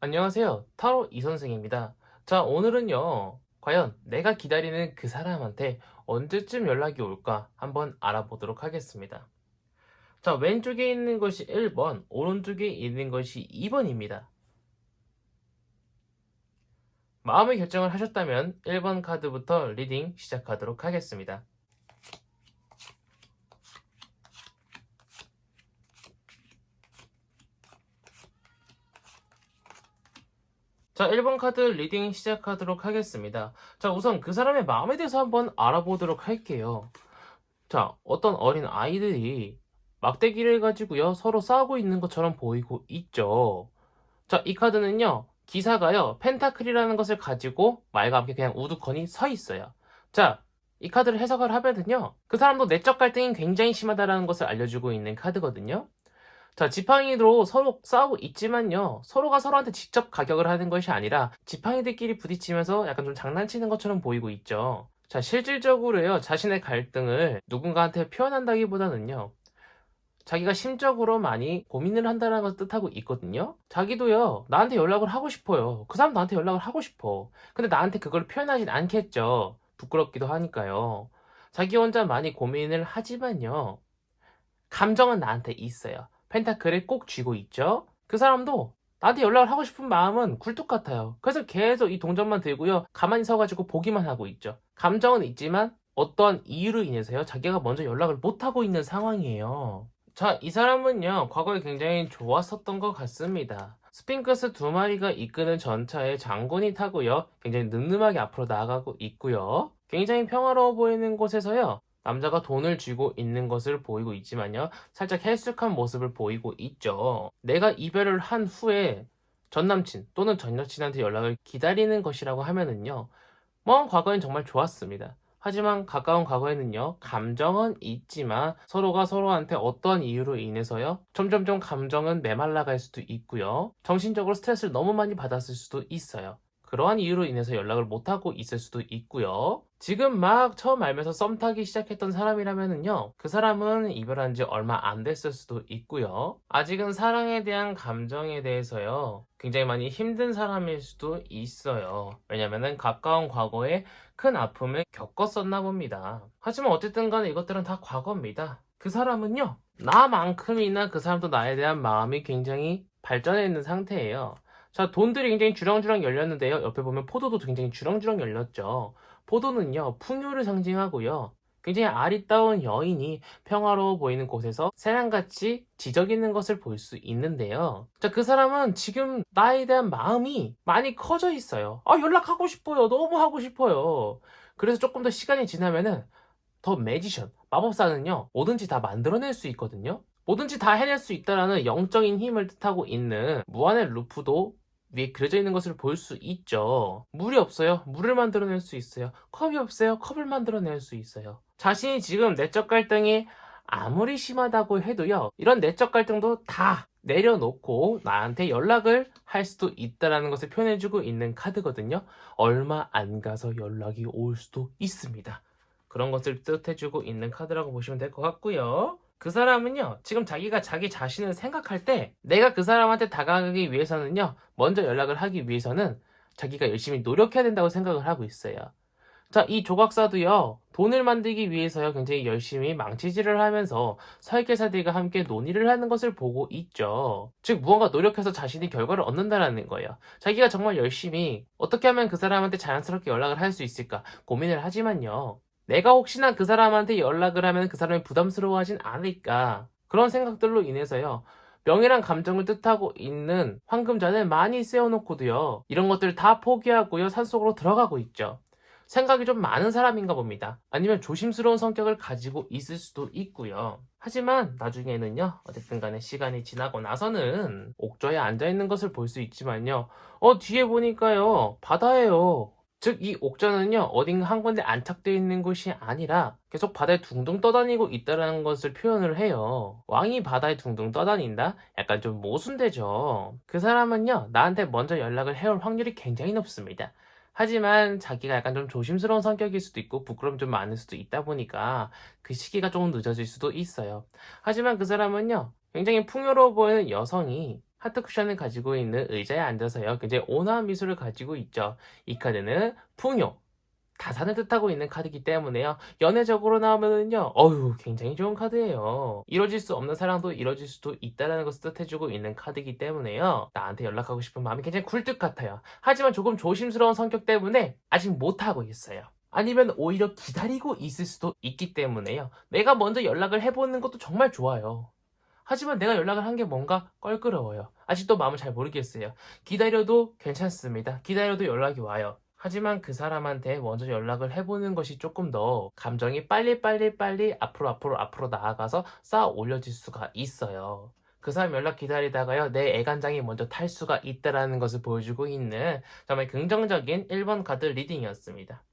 안녕하세요. 타로 이선생입니다. 자, 오늘은요, 과연 내가 기다리는 그 사람한테 언제쯤 연락이 올까 한번 알아보도록 하겠습니다. 자, 왼쪽에 있는 것이 1번, 오른쪽에 있는 것이 2번입니다. 마음의 결정을 하셨다면 1번 카드부터 리딩 시작하도록 하겠습니다. 자, 1번 카드 리딩 시작하도록 하겠습니다. 자, 우선 그 사람의 마음에 대해서 한번 알아보도록 할게요. 자, 어떤 어린 아이들이 막대기를 가지고요, 서로 싸우고 있는 것처럼 보이고 있죠. 자, 이 카드는요, 기사가요, 펜타클이라는 것을 가지고 말과 함께 그냥 우두커니 서 있어요. 자, 이 카드를 해석을 하면은요, 그 사람도 내적 갈등이 굉장히 심하다라는 것을 알려주고 있는 카드거든요. 자, 지팡이로 서로 싸우고 있지만요, 서로가 서로한테 직접 가격을 하는 것이 아니라 지팡이들끼리 부딪히면서 약간 좀 장난치는 것처럼 보이고 있죠. 자, 실질적으로요, 자신의 갈등을 누군가한테 표현한다기보다는요, 자기가 심적으로 많이 고민을 한다는 것을 뜻하고 있거든요. 자기도요, 나한테 연락을 하고 싶어요. 그 사람 나한테 연락을 하고 싶어. 근데 나한테 그걸 표현하진 않겠죠. 부끄럽기도 하니까요. 자기 혼자 많이 고민을 하지만요, 감정은 나한테 있어요. 펜타클을 꼭 쥐고 있죠. 그 사람도 나한테 연락을 하고 싶은 마음은 굴뚝 같아요. 그래서 계속 이 동전만 들고요, 가만히 서가지고 보기만 하고 있죠. 감정은 있지만 어떠한 이유로 인해서요, 자기가 먼저 연락을 못하고 있는 상황이에요. 자, 이 사람은요, 과거에 굉장히 좋았었던 것 같습니다. 스핑크스 두 마리가 이끄는 전차에 장군이 타고요, 굉장히 늠름하게 앞으로 나아가고 있고요. 굉장히 평화로워 보이는 곳에서요, 남자가 돈을 쥐고 있는 것을 보이고 있지만요, 살짝 헬쑥한 모습을 보이고 있죠. 내가 이별을 한 후에 전 남친 또는 전 여친한테 연락을 기다리는 것이라고 하면은요, 먼 과거엔 정말 좋았습니다. 하지만 가까운 과거에는요, 감정은 있지만 서로가 서로한테 어떠한 이유로 인해서요, 점점점 감정은 메말라갈 수도 있고요, 정신적으로 스트레스를 너무 많이 받았을 수도 있어요. 그러한 이유로 인해서 연락을 못하고 있을 수도 있고요. 지금 막 처음 알면서 썸 타기 시작했던 사람이라면은요, 그 사람은 이별한 지 얼마 안 됐을 수도 있고요. 아직은 사랑에 대한 감정에 대해서요, 굉장히 많이 힘든 사람일 수도 있어요. 왜냐면은 가까운 과거에 큰 아픔을 겪었었나 봅니다. 하지만 어쨌든 간에 이것들은 다 과거입니다. 그 사람은요, 나만큼이나 그 사람도 나에 대한 마음이 굉장히 발전해 있는 상태예요. 자, 돈들이 굉장히 주렁주렁 열렸는데요, 옆에 보면 포도도 굉장히 주렁주렁 열렸죠. 포도는요, 풍요를 상징하고요, 굉장히 아리따운 여인이 평화로워 보이는 곳에서 새랑같이 지저귀는 것을 볼 수 있는데요. 자, 그 사람은 지금 나에 대한 마음이 많이 커져 있어요. 아, 연락하고 싶어요. 너무 하고 싶어요. 그래서 조금 더 시간이 지나면은 더 매지션, 마법사는요, 뭐든지 다 만들어낼 수 있거든요. 뭐든지 다 해낼 수 있다라는 영적인 힘을 뜻하고 있는 무한의 루프도 위에 그려져 있는 것을 볼 수 있죠. 물이 없어요. 물을 만들어낼 수 있어요. 컵이 없어요. 컵을 만들어낼 수 있어요. 자신이 지금 내적 갈등이 아무리 심하다고 해도요, 이런 내적 갈등도 다 내려놓고 나한테 연락을 할 수도 있다라는 것을 표현해주고 있는 카드거든요. 얼마 안 가서 연락이 올 수도 있습니다. 그런 것을 뜻해주고 있는 카드라고 보시면 될 것 같고요. 그 사람은요, 지금 자기가 자기 자신을 생각할 때 내가 그 사람한테 다가가기 위해서는요, 먼저 연락을 하기 위해서는 자기가 열심히 노력해야 된다고 생각을 하고 있어요. 자, 이 조각사도요, 돈을 만들기 위해서요, 굉장히 열심히 망치질을 하면서 설계사들과 함께 논의를 하는 것을 보고 있죠. 즉, 무언가 노력해서 자신이 결과를 얻는다라는 거예요. 자기가 정말 열심히 어떻게 하면 그 사람한테 자연스럽게 연락을 할 수 있을까 고민을 하지만요, 내가 혹시나 그 사람한테 연락을 하면 그 사람이 부담스러워하진 않을까, 그런 생각들로 인해서요, 명예란 감정을 뜻하고 있는 황금잔을 많이 세워놓고도요, 이런 것들을 다 포기하고요, 산속으로 들어가고 있죠. 생각이 좀 많은 사람인가 봅니다. 아니면 조심스러운 성격을 가지고 있을 수도 있고요. 하지만 나중에는요, 어쨌든 간에 시간이 지나고 나서는 옥저에 앉아있는 것을 볼 수 있지만요, 뒤에 보니까요, 바다예요. 즉, 이 옥저는요, 어딘가 한 군데 안착되어 있는 곳이 아니라 계속 바다에 둥둥 떠다니고 있다는 것을 표현을 해요. 왕이 바다에 둥둥 떠다닌다? 약간 좀 모순되죠. 그 사람은요, 나한테 먼저 연락을 해올 확률이 굉장히 높습니다. 하지만 자기가 약간 좀 조심스러운 성격일 수도 있고 부끄러움이 좀 많을 수도 있다 보니까 그 시기가 조금 늦어질 수도 있어요. 하지만 그 사람은요, 굉장히 풍요로워 보이는 여성이 하트 쿠션을 가지고 있는 의자에 앉아서요. 굉장히 온화한 미소를 가지고 있죠. 이 카드는 풍요, 다산을 뜻하고 있는 카드이기 때문에요. 연애적으로 나오면은요, 굉장히 좋은 카드예요. 이루어질 수 없는 사랑도 이루어질 수도 있다는 것을 뜻해주고 있는 카드이기 때문에요. 나한테 연락하고 싶은 마음이 굉장히 굴뚝 같아요. 하지만 조금 조심스러운 성격 때문에 아직 못하고 있어요. 아니면 오히려 기다리고 있을 수도 있기 때문에요. 내가 먼저 연락을 해보는 것도 정말 좋아요. 하지만 내가 연락을 한 게 뭔가 껄끄러워요. 아직도 마음을 잘 모르겠어요. 기다려도 괜찮습니다. 기다려도 연락이 와요. 하지만 그 사람한테 먼저 연락을 해보는 것이 조금 더 감정이 빨리 앞으로 나아가서 쌓아 올려질 수가 있어요. 그 사람 연락 기다리다가요, 내 애간장이 먼저 탈 수가 있다라는 것을 보여주고 있는 정말 긍정적인 1번 카드 리딩이었습니다.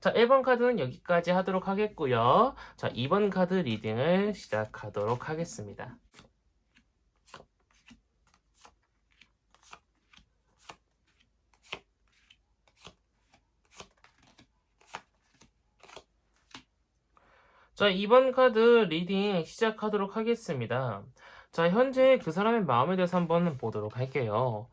자, 1번 카드는 여기까지 하도록 하겠고요. 자, 2번 카드 리딩을 시작하도록 하겠습니다. 자, 2번 카드 리딩 시작하도록 하겠습니다. 자, 현재 그 사람의 마음에 대해서 한번 보도록 할게요.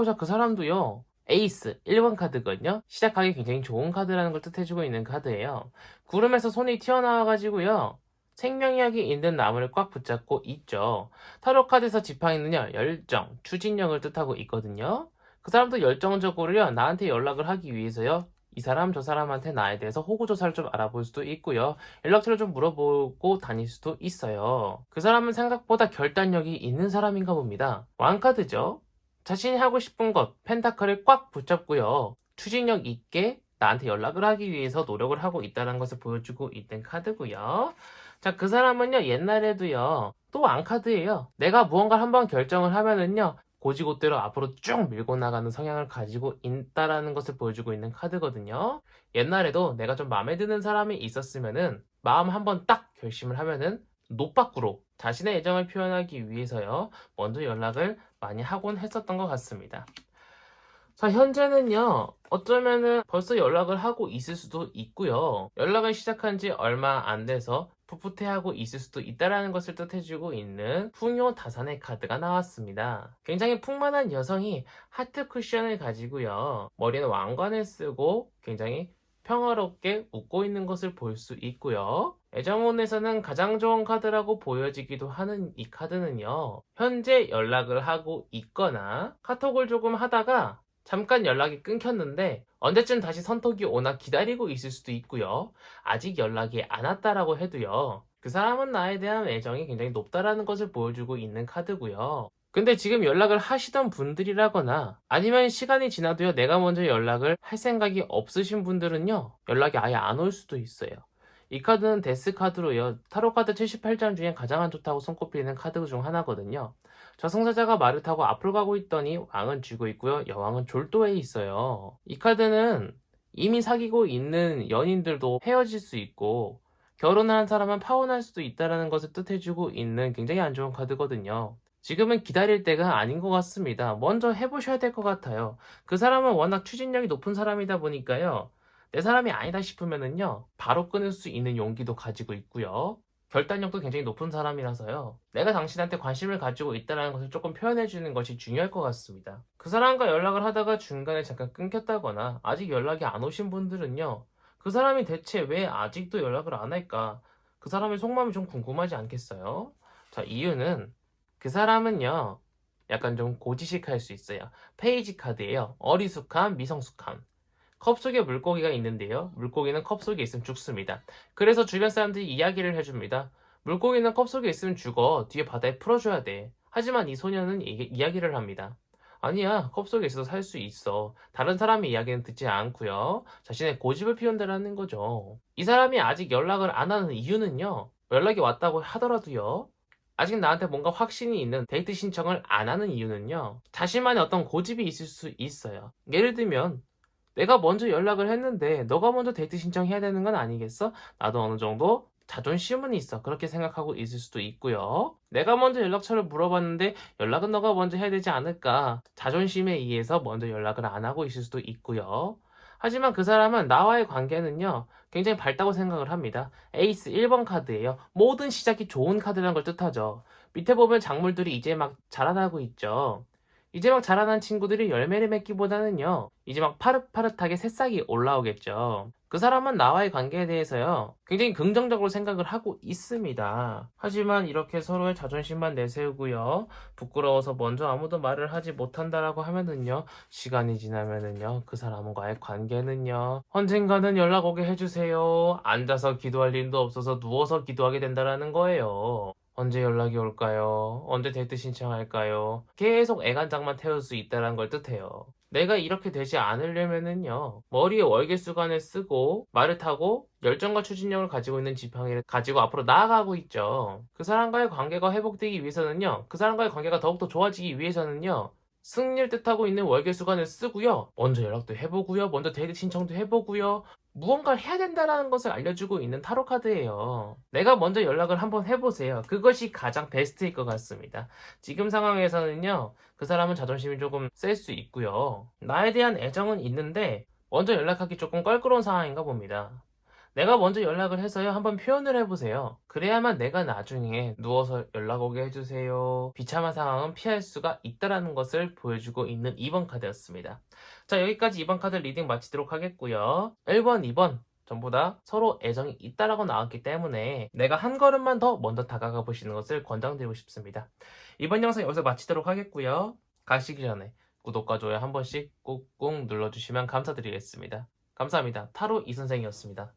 자, 그 사람도요, 에이스 1번 카드거든요. 시작하기 굉장히 좋은 카드라는 걸 뜻해주고 있는 카드예요. 구름에서 손이 튀어나와가지고요, 생명력이 있는 나무를 꽉 붙잡고 있죠. 타로 카드에서 지팡이는요, 열정, 추진력을 뜻하고 있거든요. 그 사람도 열정적으로요, 나한테 연락을 하기 위해서요, 이 사람 저 사람한테 나에 대해서 호구조사를 좀 알아볼 수도 있고요. 연락처를 좀 물어보고 다닐 수도 있어요. 그 사람은 생각보다 결단력이 있는 사람인가 봅니다. 왕카드죠. 자신이 하고 싶은 것, 펜타클을 꽉 붙잡고요. 추진력 있게 나한테 연락을 하기 위해서 노력을 하고 있다는 것을 보여주고 있는 카드고요. 자, 그 사람은요, 옛날에도요, 또 왕카드예요. 내가 무언가를 한번 결정을 하면은요, 고지고대로 앞으로 쭉 밀고 나가는 성향을 가지고 있다라는 것을 보여주고 있는 카드거든요. 옛날에도 내가 좀 마음에 드는 사람이 있었으면은 마음 한번 딱 결심을 하면은 노빠꾸로 자신의 애정을 표현하기 위해서요, 먼저 연락을 많이 하곤 했었던 것 같습니다. 자, 현재는요, 어쩌면은 벌써 연락을 하고 있을 수도 있고요. 연락을 시작한 지 얼마 안 돼서 풋풋해하고 있을 수도 있다라는 것을 뜻해주고 있는 풍요 다산의 카드가 나왔습니다. 굉장히 풍만한 여성이 하트 쿠션을 가지고요, 머리는 왕관을 쓰고 굉장히 평화롭게 웃고 있는 것을 볼 수 있고요. 애정운에서는 가장 좋은 카드라고 보여지기도 하는 이 카드는요, 현재 연락을 하고 있거나 카톡을 조금 하다가 잠깐 연락이 끊겼는데 언제쯤 다시 선톡이 오나 기다리고 있을 수도 있고요. 아직 연락이 안 왔다라고 해도요, 그 사람은 나에 대한 애정이 굉장히 높다라는 것을 보여주고 있는 카드고요. 근데 지금 연락을 하시던 분들이라거나 아니면 시간이 지나도요, 내가 먼저 연락을 할 생각이 없으신 분들은요, 연락이 아예 안 올 수도 있어요. 이 카드는 데스 카드로요, 타로 카드 78장 중에 가장 안 좋다고 손꼽히는 카드 중 하나거든요. 저승사자가 말을 타고 앞으로 가고 있더니 왕은 쥐고 있고요, 여왕은 졸도에 있어요. 이 카드는 이미 사귀고 있는 연인들도 헤어질 수 있고 결혼한 사람은 파혼할 수도 있다는 것을 뜻해주고 있는 굉장히 안 좋은 카드거든요. 지금은 기다릴 때가 아닌 것 같습니다. 먼저 해보셔야 될 것 같아요. 그 사람은 워낙 추진력이 높은 사람이다 보니까요, 내 사람이 아니다 싶으면은요, 바로 끊을 수 있는 용기도 가지고 있고요. 결단력도 굉장히 높은 사람이라서요, 내가 당신한테 관심을 가지고 있다는 것을 조금 표현해주는 것이 중요할 것 같습니다. 그 사람과 연락을 하다가 중간에 잠깐 끊겼다거나 아직 연락이 안 오신 분들은요, 그 사람이 대체 왜 아직도 연락을 안 할까? 그 사람의 속마음이 좀 궁금하지 않겠어요? 자, 이유는 그 사람은요, 약간 좀 고지식할 수 있어요. 페이지 카드예요. 어리숙함, 미성숙함. 컵 속에 물고기가 있는데요, 물고기는 컵 속에 있으면 죽습니다. 그래서 주변 사람들이 이야기를 해줍니다. 물고기는 컵 속에 있으면 죽어. 뒤에 바다에 풀어줘야 돼. 하지만 이 소녀는 이야기를 합니다. 아니야, 컵 속에 있어도 살 수 있어. 다른 사람의 이야기는 듣지 않고요, 자신의 고집을 피운다라는 거죠. 이 사람이 아직 연락을 안 하는 이유는요, 연락이 왔다고 하더라도요, 아직 나한테 뭔가 확신이 있는 데이트 신청을 안 하는 이유는요, 자신만의 어떤 고집이 있을 수 있어요. 예를 들면 내가 먼저 연락을 했는데 너가 먼저 데이트 신청해야 되는 건 아니겠어? 나도 어느 정도 자존심은 있어. 그렇게 생각하고 있을 수도 있고요. 내가 먼저 연락처를 물어봤는데 연락은 너가 먼저 해야 되지 않을까? 자존심에 의해서 먼저 연락을 안 하고 있을 수도 있고요. 하지만 그 사람은 나와의 관계는요, 굉장히 밝다고 생각을 합니다. 에이스 1번 카드예요. 모든 시작이 좋은 카드라는 걸 뜻하죠. 밑에 보면 작물들이 이제 막 자라나고 있죠. 이제 막 자라난 친구들이 열매를 맺기보다는요, 이제 막 파릇파릇하게 새싹이 올라오겠죠. 그 사람은 나와의 관계에 대해서요, 굉장히 긍정적으로 생각을 하고 있습니다. 하지만 이렇게 서로의 자존심만 내세우고요, 부끄러워서 먼저 아무도 말을 하지 못한다라고 하면은요, 시간이 지나면은요, 그 사람과의 관계는요, 언젠가는 연락 오게 해주세요. 앉아서 기도할 일도 없어서 누워서 기도하게 된다라는 거예요. 언제 연락이 올까요? 언제 데이트 신청할까요? 계속 애간장만 태울 수 있다는 걸 뜻해요. 내가 이렇게 되지 않으려면은요, 머리에 월계수관을 쓰고 말을 타고 열정과 추진력을 가지고 있는 지팡이를 가지고 앞으로 나아가고 있죠. 그 사람과의 관계가 회복되기 위해서는요, 그 사람과의 관계가 더욱더 좋아지기 위해서는요, 승리를 뜻하고 있는 월계수관을 쓰고요, 먼저 연락도 해보고요, 먼저 데이트 신청도 해보고요, 무언가를 해야 된다는 것을 알려주고 있는 타로 카드예요. 내가 먼저 연락을 한번 해보세요. 그것이 가장 베스트일 것 같습니다. 지금 상황에서는요, 그 사람은 자존심이 조금 셀 수 있고요. 나에 대한 애정은 있는데 먼저 연락하기 조금 껄끄러운 상황인가 봅니다. 내가 먼저 연락을 해서요, 한번 표현을 해보세요. 그래야만 내가 나중에 누워서 연락 오게 해주세요, 비참한 상황은 피할 수가 있다는 것을 보여주고 있는 2번 카드였습니다. 자, 여기까지 2번 카드 리딩 마치도록 하겠고요. 1번, 2번 전부 다 서로 애정이 있다라고 나왔기 때문에 내가 한 걸음만 더 먼저 다가가 보시는 것을 권장드리고 싶습니다. 이번 영상 여기서 마치도록 하겠고요. 가시기 전에 구독과 좋아요 한 번씩 꾹꾹 눌러주시면 감사드리겠습니다. 감사합니다. 타로 이선생이었습니다.